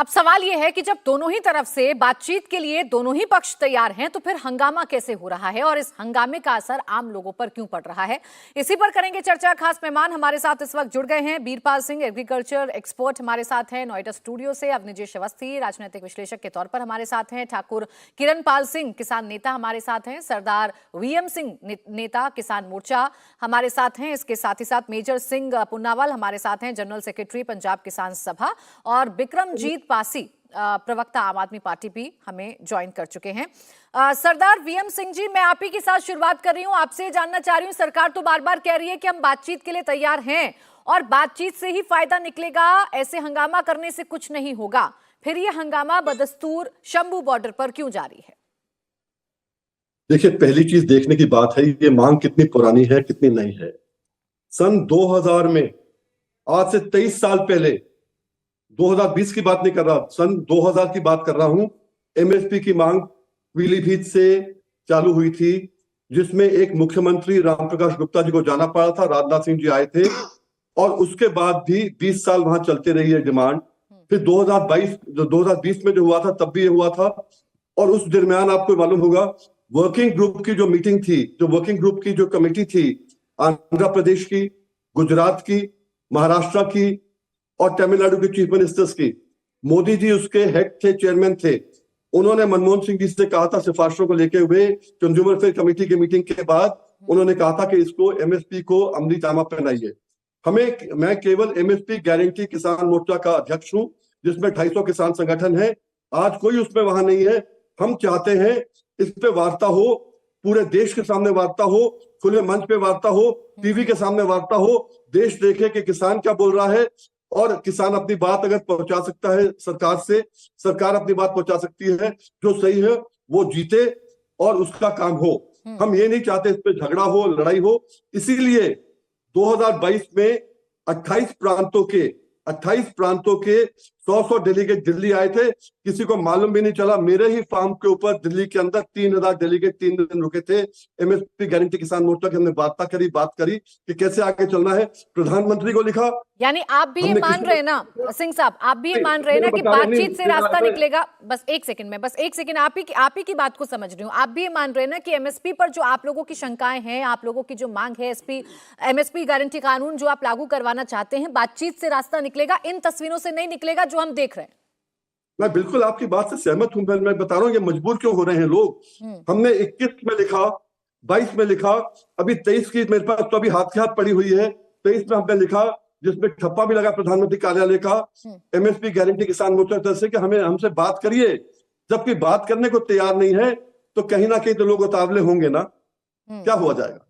अब सवाल यह है कि जब दोनों ही तरफ से बातचीत के लिए दोनों ही पक्ष तैयार हैं, तो फिर हंगामा कैसे हो रहा है और इस हंगामे का असर आम लोगों पर क्यों पड़ रहा है, इसी पर करेंगे चर्चा। खास मेहमान हमारे साथ इस वक्त जुड़ गए हैं। बीरपाल सिंह, एग्रीकल्चर एक्सपर्ट हमारे साथ हैं नोएडा स्टूडियो से। अवनिजेश अवस्थी, राजनीतिक विश्लेषक के तौर पर हमारे साथ हैं। ठाकुर किरणपाल सिंह, किसान नेता हमारे साथ हैं। सरदार वीएम सिंह, नेता किसान मोर्चा हमारे साथ हैं। इसके साथ ही साथ मेजर सिंह पुन्नावाल हमारे साथ हैं, जनरल सेक्रेटरी पंजाब किसान सभा। और बिक्रमजीत पासी, प्रवक्ता आम आदमी पार्टी भी हमें ज्वाइन कर चुके हैं। सरदार वीएम सिंह जी, मैं आप ही के साथ शुरुआत कर रही हूं। आपसे जानना चाह रही हूं, सरकार तो बार बार कह रही है कि हम बातचीत के लिए तैयार हैं और बातचीत से ही फायदा निकलेगा, ऐसे हंगामा करने से कुछ नहीं होगा। फिर ये हंगामा बदस्तूर शंभू बॉर्डर पर क्यों जारी है? देखिए, पहली चीज देखने की बात है ये मांग कितनी पुरानी है, कितनी नई है। सन 2000 में, आज से 23 साल पहले, 2020 की बात नहीं कर रहा, सन 2000 की बात कर रहा हूं, एमएसपी की मांग पीलीभीत से चालू हुई थी, जिसमें एक मुख्यमंत्री रामप्रकाश गुप्ता जी को जाना पड़ा था, राजनाथ सिंह जी आए थे, और उसके बाद भी 20 साल वहां चलते रही है डिमांड। फिर 2020 में जो हुआ था, तब भी ये हुआ था। और उस दरमियान आपको मालूम होगा, वर्किंग ग्रुप की जो मीटिंग थी, जो वर्किंग ग्रुप की जो कमेटी थी, आंध्र प्रदेश की, गुजरात की, महाराष्ट्र की और तमिलनाडु के चीफ मिनिस्टर्स की, मोदी जी उसके हेड थे, चेयरमैन थे। उन्होंने मनमोहन सिंह जी से कहा था, सिफारिशों को लेके हुए कंज्यूमर फेयर कमेटी की मीटिंग के बाद उन्होंने कहा था कि इसको एमएसपी को अमली जामा पहनाइए। मैं केवल एमएसपी गारंटी किसान मोर्चा का अध्यक्ष हूं, जिसमें 250 किसान संगठन है। आज कोई उसमें वहां नहीं है। हम चाहते हैं इस पे वार्ता हो, पूरे देश के सामने वार्ता हो, खुले मंच पे वार्ता हो, टीवी के सामने वार्ता हो, देश देखे कि किसान क्या बोल रहा है। और किसान अपनी बात अगर पहुंचा सकता है सरकार से, सरकार अपनी बात पहुंचा सकती है, जो सही है वो जीते और उसका काम हो। हम ये नहीं चाहते इस पे झगड़ा हो, लड़ाई हो। इसीलिए 2022 में 28 प्रांतों के 100 डेलीगेट दिल्ली आए थे। किसी को मालूम भी नहीं चला, मेरे ही फार्म के ऊपर दिल्ली के अंदर 3000 डेलीगेट 3 दिन रुके थे। एमएसपी गारंटी किसान मोर्चा की हमने बात करी कि कैसे आगे चलना है। प्रधानमंत्री को लिखा। यानी आप भी ये मान रहे हैं ना सिंह साहब, आप भी ये मान रहे हैं ना कि बातचीत से रास्ता निकलेगा? बस एक सेकंड, आप ही की बात को समझ रही हूँ। आप भी ये मान रहे हैं ना कि एमएसपी पर जो आप लोगों की शंकाएं हैं, आप लोगों की जो मांग है, एमएसपी गारंटी कानून जो आप लागू करवाना चाहते हैं, बातचीत से रास्ता निकलेगा, इन तस्वीरों से नहीं निकलेगा जो हम देख रहे हैं? मैं बिल्कुल आपकी बात से सहमत हूं। मैं बता रहा हूं, ये मजबूर क्यों हो रहे हैं लोग। हमने 21 में लिखा, 22 में लिखा, अभी 23 की मेरे पास तो अभी हाथ के हाथ पड़ी हुई है। 23 में हमने लिखा, जिसमें ठप्पा भी लगा प्रधानमंत्री कार्यालय का, एमएसपी गारंटी किसान मोर्चा तरफ से कि हमसे बात करिए। जबकि बात करने को तैयार नहीं है, तो कहीं ना कहीं तो लोग उतावले होंगे ना। क्या हुआ जाएगा?